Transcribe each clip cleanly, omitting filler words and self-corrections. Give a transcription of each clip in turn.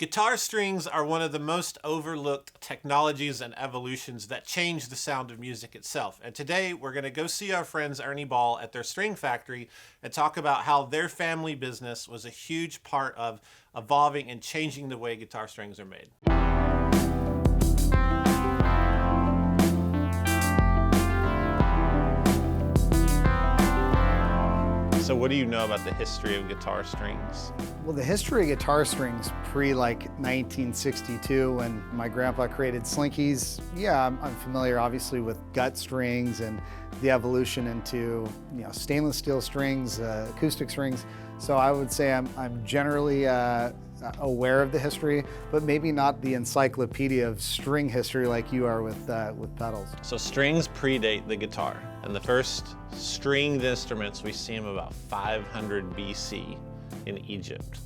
Guitar strings are one of the most overlooked technologies and evolutions that change the sound of music itself. And today we're going to go see our friends Ernie Ball at their string factory and talk about how their family business was a huge part of evolving and changing the way guitar strings are made. So what do you know about the history of guitar strings? Well, the history of guitar strings pre 1962 when my grandpa created slinkies, yeah, I'm familiar obviously with gut strings and the evolution into stainless steel strings, acoustic strings. So I would say I'm generally aware of the history, but maybe not the encyclopedia of string history like you are with pedals. So strings predate the guitar, and the first stringed instruments we see them about 500 BC in Egypt.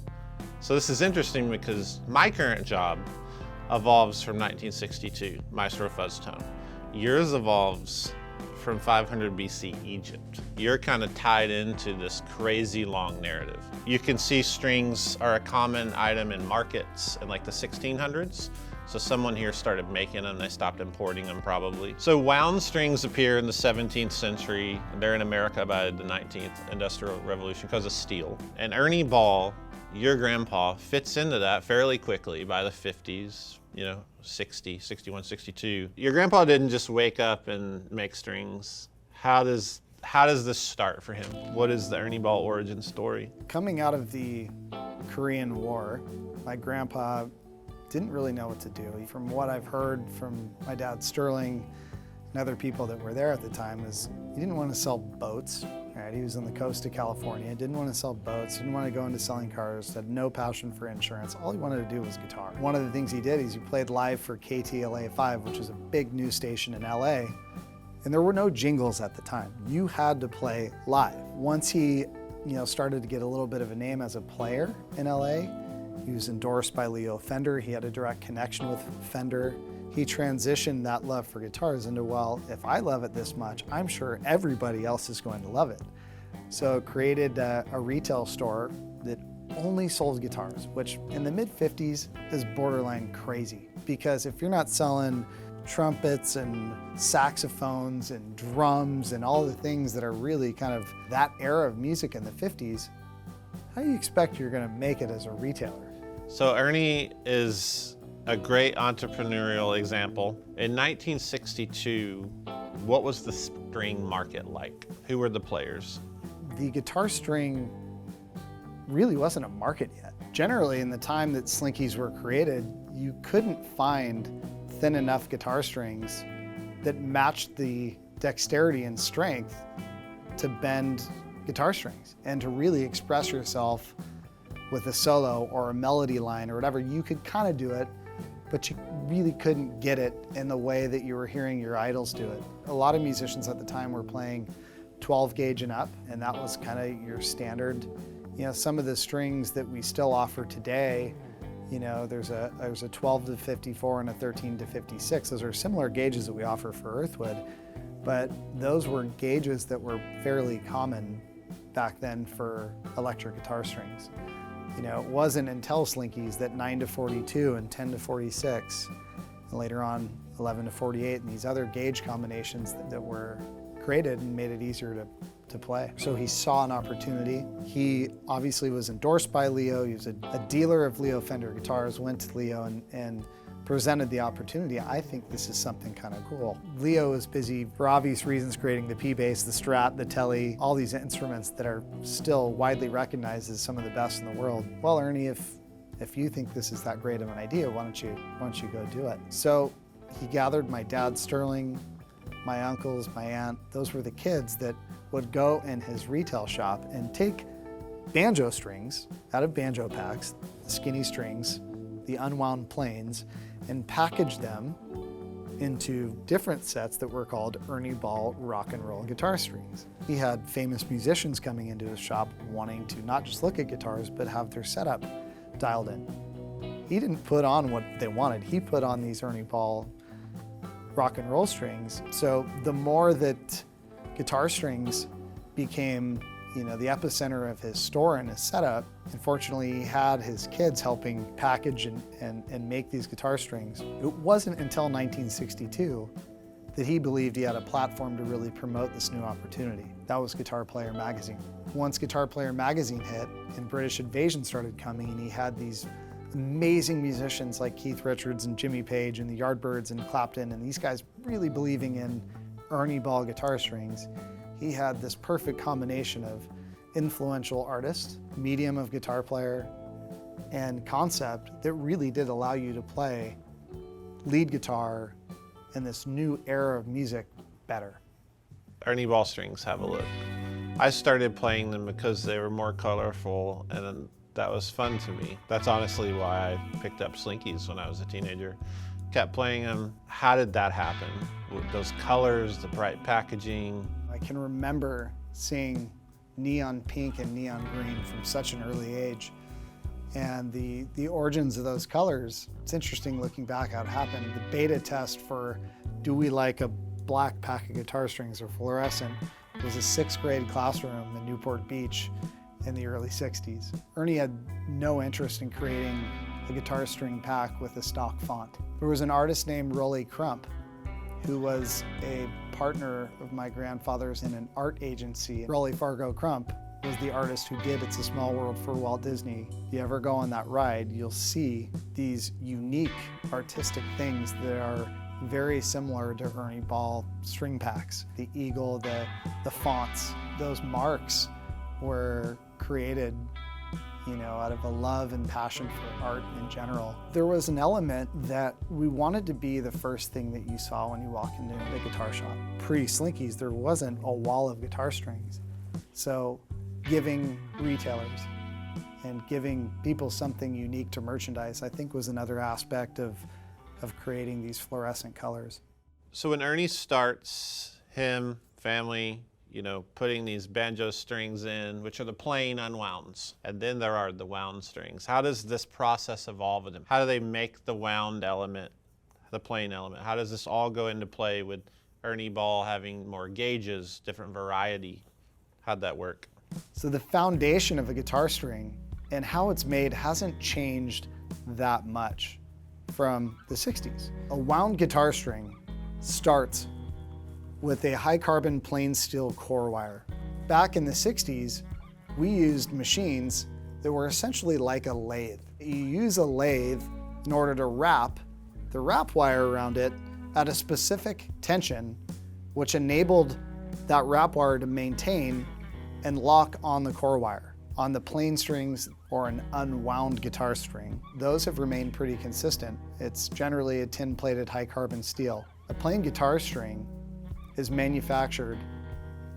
So this is interesting because my current job evolves from 1962, Maestro Fuzz Tone. Yours evolves from 500 BC Egypt. You're kind of tied into this crazy long narrative. You can see strings are a common item in markets in like the 1600s. So someone here started making them, they stopped importing them probably. So wound strings appear in the 17th century. They're in America by the 19th Industrial Revolution because of steel. And Ernie Ball, your grandpa, fits into that fairly quickly by the 50s, 60, 61, 62. Your grandpa didn't just wake up and make strings. How does this start for him? What is the Ernie Ball origin story? Coming out of the Korean War, my grandpa didn't really know what to do. From what I've heard from my dad Sterling and other people that were there at the time is he didn't want to sell boats. Right? He was on the coast of California, didn't want to sell boats, didn't want to go into selling cars, had no passion for insurance. All he wanted to do was guitar. One of the things he did is he played live for KTLA-5, which is a big news station in LA, and there were no jingles at the time. You had to play live. Once he started to get a little bit of a name as a player in LA, he was endorsed by Leo Fender. He had a direct connection with Fender. He transitioned that love for guitars into, well, if I love it this much, I'm sure everybody else is going to love it. So created a retail store that only sold guitars, which in the mid-50s is borderline crazy. Because if you're not selling trumpets and saxophones and drums and all the things that are really kind of that era of music in the 50s, how do you expect you're going to make it as a retailer? So Ernie is a great entrepreneurial example. In 1962, what was the string market like? Who were the players? The guitar string really wasn't a market yet. Generally, in the time that slinkies were created, you couldn't find thin enough guitar strings that matched the dexterity and strength to bend guitar strings and to really express yourself with a solo or a melody line or whatever. You could kind of do it, but you really couldn't get it in the way that you were hearing your idols do it. A lot of musicians at the time were playing 12 gauge and up, and that was kind of your standard. Some of the strings that we still offer today, there's a 12 to 54 and a 13 to 56. Those are similar gauges that we offer for Earthwood, but those were gauges that were fairly common back then for electric guitar strings. It wasn't until slinkies that 9 to 42 and 10 to 46, and later on 11 to 48, and these other gauge combinations that were created and made it easier to play. So he saw an opportunity. He obviously was endorsed by Leo. He was a dealer of Leo Fender guitars, went to Leo and presented the opportunity. I think this is something kind of cool. Leo is busy, for obvious reasons, creating the P-Bass, the Strat, the Tele, all these instruments that are still widely recognized as some of the best in the world. Well, Ernie, if you think this is that great of an idea, why don't you go do it? So he gathered my dad Sterling, my uncles, my aunt. Those were the kids that would go in his retail shop and take banjo strings out of banjo packs, the skinny strings, the unwound planes, and package them into different sets that were called Ernie Ball rock and roll guitar strings. He had famous musicians coming into his shop wanting to not just look at guitars, but have their setup dialed in. He didn't put on what they wanted. He put on these Ernie Ball rock and roll strings. So the more that guitar strings became the epicenter of his store and his setup. Unfortunately, he had his kids helping package and make these guitar strings. It wasn't until 1962 that he believed he had a platform to really promote this new opportunity. That was Guitar Player magazine. Once Guitar Player magazine hit and British Invasion started coming, and he had these amazing musicians like Keith Richards and Jimmy Page and the Yardbirds and Clapton, and these guys really believing in Ernie Ball guitar strings, he had this perfect combination of influential artist, medium of guitar player, and concept that really did allow you to play lead guitar in this new era of music better. Ernie Ball strings have a look. I started playing them because they were more colorful, and that was fun to me. That's honestly why I picked up Slinkies when I was a teenager. Kept playing them. How did that happen? With those colors, the bright packaging. I can remember seeing neon pink and neon green from such an early age. And the origins of those colors, it's interesting looking back how it happened. The beta test for do we like a black pack of guitar strings or fluorescent was a 6th grade classroom in Newport Beach in the early 60s. Ernie had no interest in creating a guitar string pack with a stock font. There was an artist named Rolly Crump who was a partner of my grandfather's in an art agency. Rolly Fargo Crump was the artist who did It's a Small World for Walt Disney. If you ever go on that ride, you'll see these unique artistic things that are very similar to Ernie Ball string packs. The eagle, the fonts, those marks were created out of a love and passion for art in general. There was an element that we wanted to be the first thing that you saw when you walk into the guitar shop. Pre-Slinkies, there wasn't a wall of guitar strings. So giving retailers and giving people something unique to merchandise, I think, was another aspect of creating these fluorescent colors. So when Ernie starts, him, family, putting these banjo strings in, which are the plain unwounds, and then there are the wound strings. How does this process evolve in them? How do they make the wound element, the plain element? How does this all go into play with Ernie Ball having more gauges, different variety? How'd that work? So the foundation of a guitar string and how it's made hasn't changed that much from the 60s. A wound guitar string starts with a high carbon plain steel core wire. Back in the 60s, we used machines that were essentially like a lathe. You use a lathe in order to wrap the wrap wire around it at a specific tension, which enabled that wrap wire to maintain and lock on the core wire. On the plain strings or an unwound guitar string, those have remained pretty consistent. It's generally a tin-plated high carbon steel. A plain guitar string is manufactured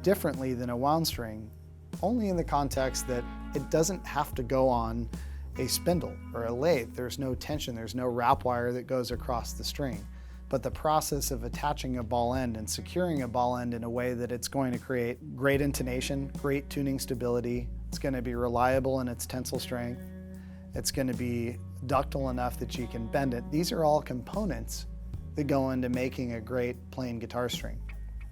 differently than a wound string, only in the context that it doesn't have to go on a spindle or a lathe. There's no tension, there's no wrap wire that goes across the string. But the process of attaching a ball end and securing a ball end in a way that it's going to create great intonation, great tuning stability, it's going to be reliable in its tensile strength, it's going to be ductile enough that you can bend it. These are all components that go into making a great plain guitar string.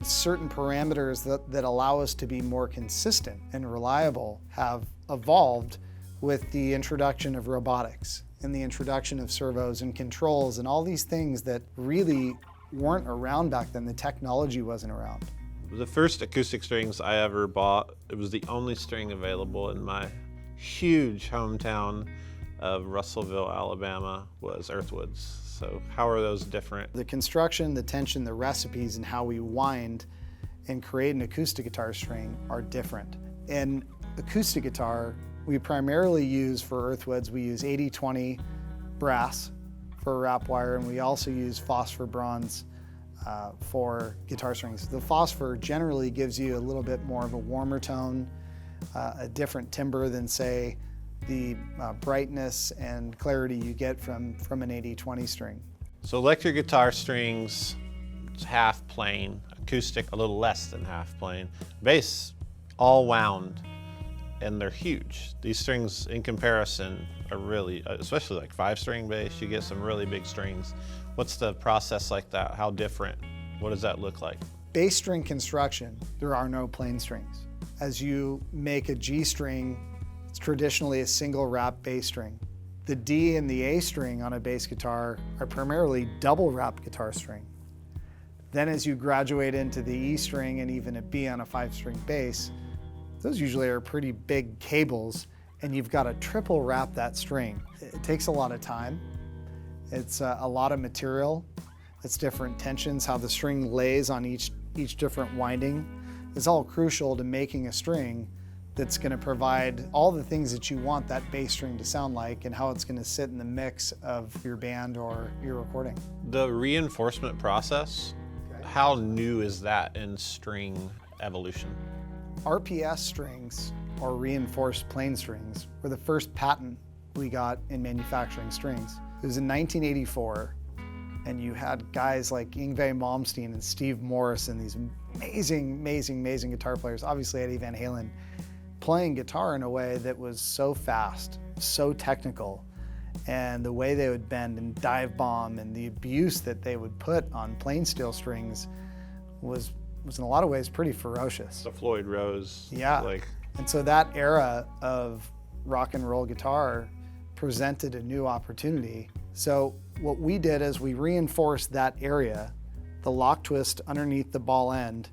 Certain parameters that allow us to be more consistent and reliable have evolved with the introduction of robotics and the introduction of servos and controls and all these things that really weren't around back then. The technology wasn't around. The first acoustic strings I ever bought, it was the only string available in my huge hometown of Russellville, Alabama, was Earthwoods. So how are those different? The construction, the tension, the recipes, and how we wind and create an acoustic guitar string are different. In acoustic guitar, we primarily use for Earthwoods, we use 80-20 brass for wrap wire, and we also use phosphor bronze for guitar strings. The phosphor generally gives you a little bit more of a warmer tone, a different timbre than, say, the brightness and clarity you get from an 80-20 string. So electric guitar strings, it's half plain, acoustic a little less than half plain, bass all wound, and they're huge. These strings in comparison are really, especially like 5-string bass, you get some really big strings. What's the process like that? How different? What does that look like? Bass string construction, there are no plain strings. As you make a G string, it's traditionally a single wrap bass string. The D and the A string on a bass guitar are primarily double wrapped guitar string. Then as you graduate into the E string and even a B on a 5-string bass, those usually are pretty big cables, and you've got to triple wrap that string. It takes a lot of time. It's a lot of material. It's different tensions, how the string lays on each different winding. It's all crucial to making a string that's going to provide all the things that you want that bass string to sound like and how it's going to sit in the mix of your band or your recording. The reinforcement process, how new is that in string evolution? RPS strings, or reinforced plain strings, were the first patent we got in manufacturing strings. It was in 1984, and you had guys like Yngwie Malmsteen and Steve Morris and these amazing guitar players, obviously Eddie Van Halen, playing guitar in a way that was so fast, so technical, and the way they would bend and dive bomb and the abuse that they would put on plain steel strings was in a lot of ways pretty ferocious. The Floyd Rose. Yeah. And so that era of rock and roll guitar presented a new opportunity. So what we did is we reinforced that area, the lock twist underneath the ball end,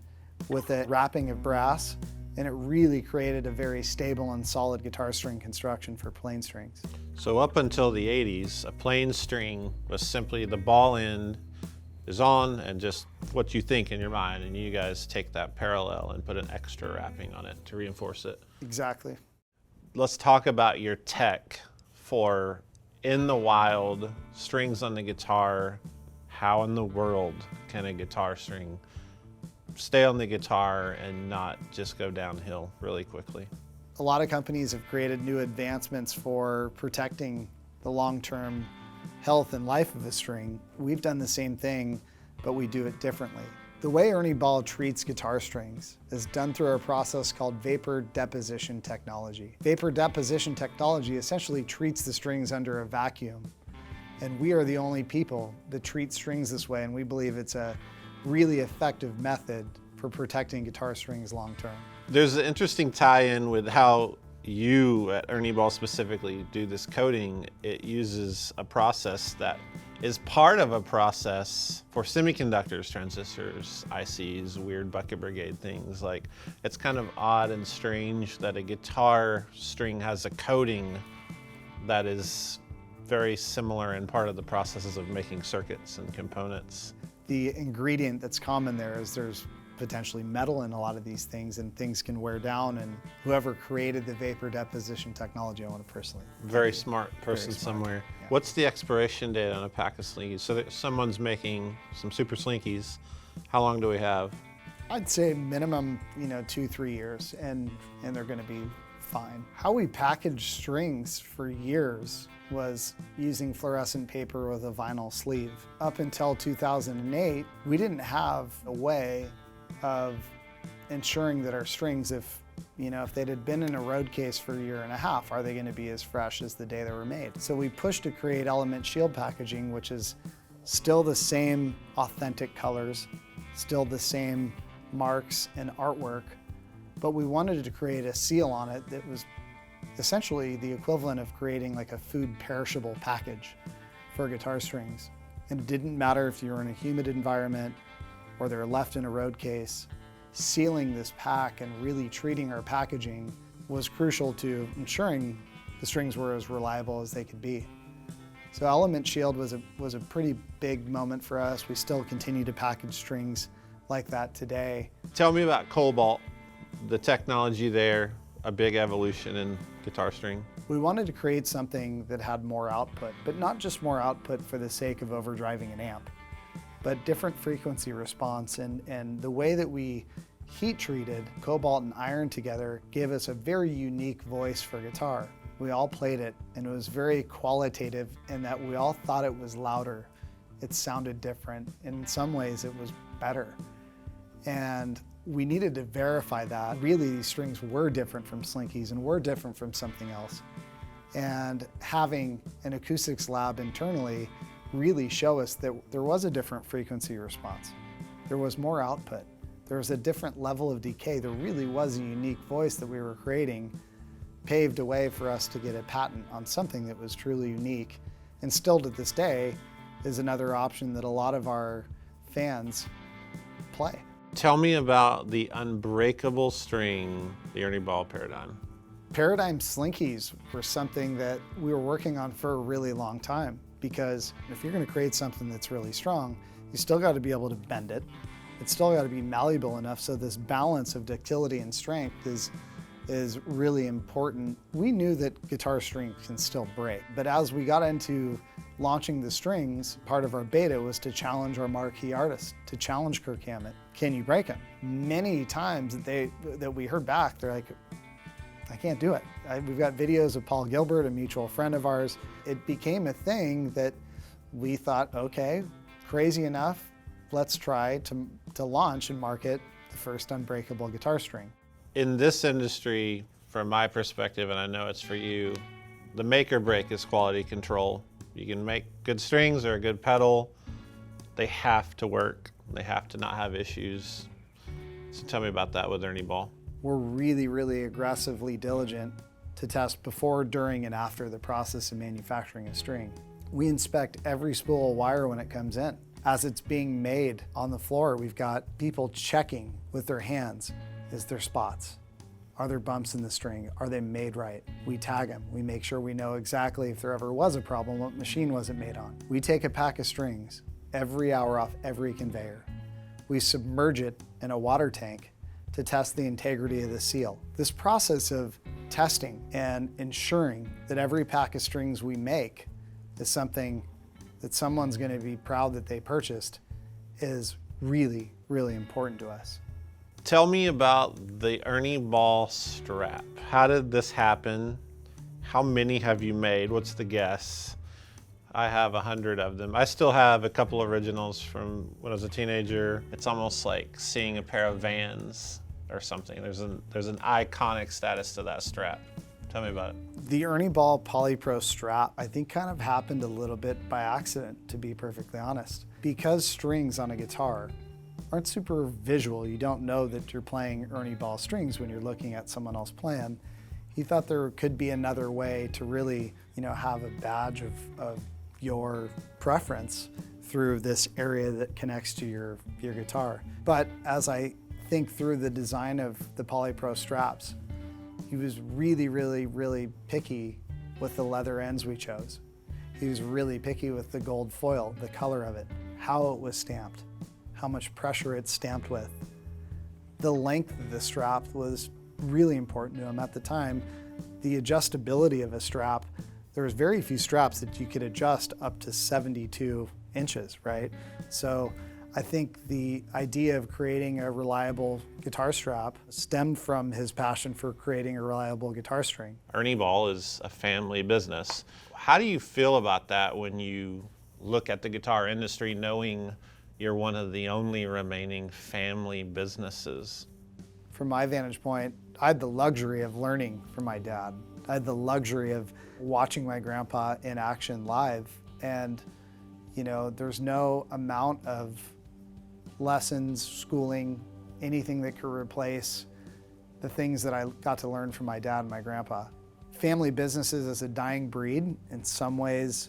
with a wrapping of brass, and it really created a very stable and solid guitar string construction for plain strings. So up until the 80s, a plain string was simply the ball end is on and just what you think in your mind, and you guys take that parallel and put an extra wrapping on it to reinforce it. Exactly. Let's talk about your tech for in the wild, strings on the guitar. How in the world can a guitar string stay on the guitar and not just go downhill really quickly? A lot of companies have created new advancements for protecting the long-term health and life of a string. We've done the same thing, but we do it differently. The way Ernie Ball treats guitar strings is done through a process called vapor deposition technology. Vapor deposition technology essentially treats the strings under a vacuum, and we are the only people that treat strings this way, and we believe it's a really effective method for protecting guitar strings long term. There's an interesting tie-in with how you at Ernie Ball specifically do this coating. It uses a process that is part of a process for semiconductors, transistors, ICs, weird bucket brigade things. Like, it's kind of odd and strange that a guitar string has a coating that is very similar and part of the processes of making circuits and components. The ingredient that's common there is there's potentially metal in a lot of these things, and things can wear down, and whoever created the vapor deposition technology, I want to personally. Very smart person somewhere. Yeah. What's the expiration date on a pack of Slinkies? So that someone's making some super Slinkies. How long do we have? I'd say minimum, 2-3 years, and they're going to be fine. How we packaged strings for years was using fluorescent paper with a vinyl sleeve. Up until 2008, we didn't have a way of ensuring that our strings, if they had been in a road case for a year and a half, are they going to be as fresh as the day they were made? So we pushed to create element shield packaging, which is still the same authentic colors, still the same marks and artwork, but we wanted to create a seal on it that was essentially the equivalent of creating like a food perishable package for guitar strings. And it didn't matter if you were in a humid environment or they're left in a road case. Sealing this pack and really treating our packaging was crucial to ensuring the strings were as reliable as they could be. So Element Shield was a pretty big moment for us. We still continue to package strings like that today. Tell me about Cobalt, the technology there, a big evolution in guitar string. We wanted to create something that had more output, but not just more output for the sake of overdriving an amp, but different frequency response. And the way that we heat treated cobalt and iron together gave us a very unique voice for guitar. We all played it, and it was very qualitative in that we all thought it was louder. It sounded different. In some ways, it was better. And we needed to verify that. Really, these strings were different from Slinkies and were different from something else. And having an acoustics lab internally really show us that there was a different frequency response. There was more output. There was a different level of decay. There really was a unique voice that we were creating, paved a way for us to get a patent on something that was truly unique, and still to this day is another option that a lot of our fans play. Tell me about the unbreakable string, the Ernie Ball paradigm. Paradigm slinkies were something that we were working on for a really long time, because if you're going to create something that's really strong, you still got to be able to bend it. It's still got to be malleable enough, so this balance of ductility and strength is really important. We knew that guitar strings can still break, but as we got into launching the strings, part of our beta was to challenge our marquee artists, to challenge Kirk Hammett. Can you break them? Many times that we heard back, they're like, I can't do it. We've got videos of Paul Gilbert, a mutual friend of ours. It became a thing that we thought, okay, crazy enough, let's try to launch and market the first unbreakable guitar string. In this industry, from my perspective, and I know it's for you, the make or break is quality control. You can make good strings or a good pedal. They have to work. They have to not have issues. So tell me about that with Ernie Ball. We're really, really aggressively diligent to test before, during, and after the process of manufacturing a string. We inspect every spool of wire when it comes in. As it's being made on the floor, we've got people checking with their hands. Is there spots? Are there bumps in the string? Are they made right? We tag them. We make sure we know exactly if there ever was a problem, what machine was it made on. We take a pack of strings every hour off every conveyor. We submerge it in a water tank to test the integrity of the seal. This process of testing and ensuring that every pack of strings we make is something that someone's going to be proud that they purchased is really, really important to us. Tell me about the Ernie Ball strap. How did this happen? How many have you made? What's the guess? I have 100 of them. I still have a couple originals from when I was a teenager. It's almost like seeing a pair of Vans or something. There's an iconic status to that strap. Tell me about it. The Ernie Ball Polypro strap, I think, kind of happened a little bit by accident, to be perfectly honest. Because strings on a guitar aren't super visual, you don't know that you're playing Ernie Ball strings when you're looking at someone else playing. He thought there could be another way to really, have a badge of your preference through this area that connects to your guitar. But as I think through the design of the Polypro straps, he was really, really, really picky with the leather ends we chose. He was really picky with the gold foil, the color of it, how it was stamped, how much pressure it's stamped with. The length of the strap was really important to him at the time. The adjustability of a strap, there was very few straps that you could adjust up to 72 inches, right? So I think the idea of creating a reliable guitar strap stemmed from his passion for creating a reliable guitar string. Ernie Ball is a family business. How do you feel about that when you look at the guitar industry knowing you're one of the only remaining family businesses? From my vantage point, I had the luxury of learning from my dad. I had the luxury of watching my grandpa in action live, and there's no amount of lessons, schooling, anything that could replace the things that I got to learn from my dad and my grandpa. Family businesses is a dying breed. In some ways,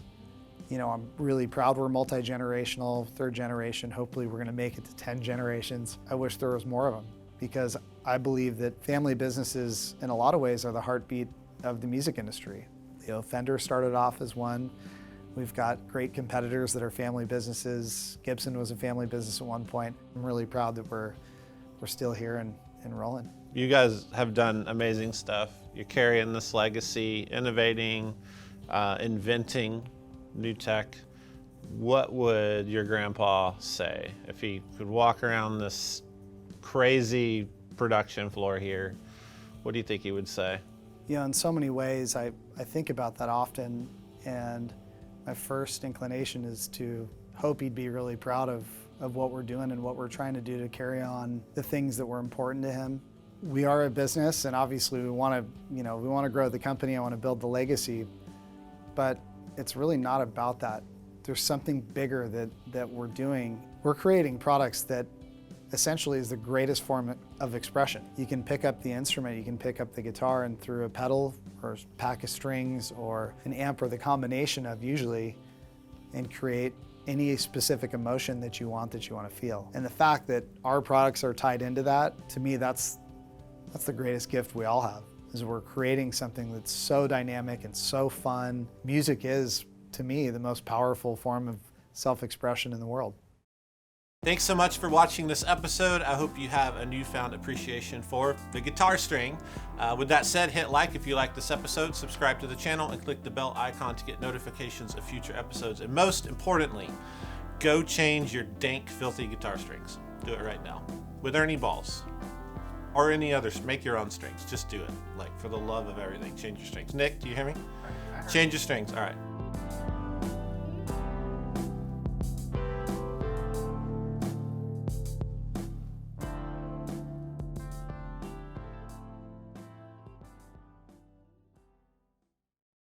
I'm really proud we're multi-generational, third generation. Hopefully we're gonna make it to 10 generations. I wish there was more of them, because I believe that family businesses in a lot of ways are the heartbeat of the music industry. Fender started off as one. We've got great competitors that are family businesses. Gibson was a family business at one point. I'm really proud that we're still here and rolling. You guys have done amazing stuff. You're carrying this legacy, innovating, inventing new tech. What would your grandpa say if he could walk around this crazy production floor here? What do you think he would say? In so many ways, I think about that often, and my first inclination is to hope he'd be really proud of what we're doing and what we're trying to do to carry on the things that were important to him. We are a business, and obviously we want to grow the company. I want to build the legacy, but it's really not about that. There's something bigger that we're doing. We're creating products that essentially is the greatest form of expression. You can pick up the instrument, you can pick up the guitar, and through a pedal or a pack of strings or an amp or the combination of usually, and create any specific emotion that you want to feel. And the fact that our products are tied into that, to me, that's the greatest gift we all have, is we're creating something that's so dynamic and so fun. Music is, to me, the most powerful form of self-expression in the world. Thanks so much for watching this episode. I hope you have a newfound appreciation for the guitar string. With that said, hit like if you like this episode, subscribe to the channel, and click the bell icon to get notifications of future episodes. And most importantly, go change your dank, filthy guitar strings. Do it right now. With Ernie Balls. Or any others. Make your own strings. Just do it. Like, for the love of everything, change your strings. Nick, do you hear me? Change your strings. All right.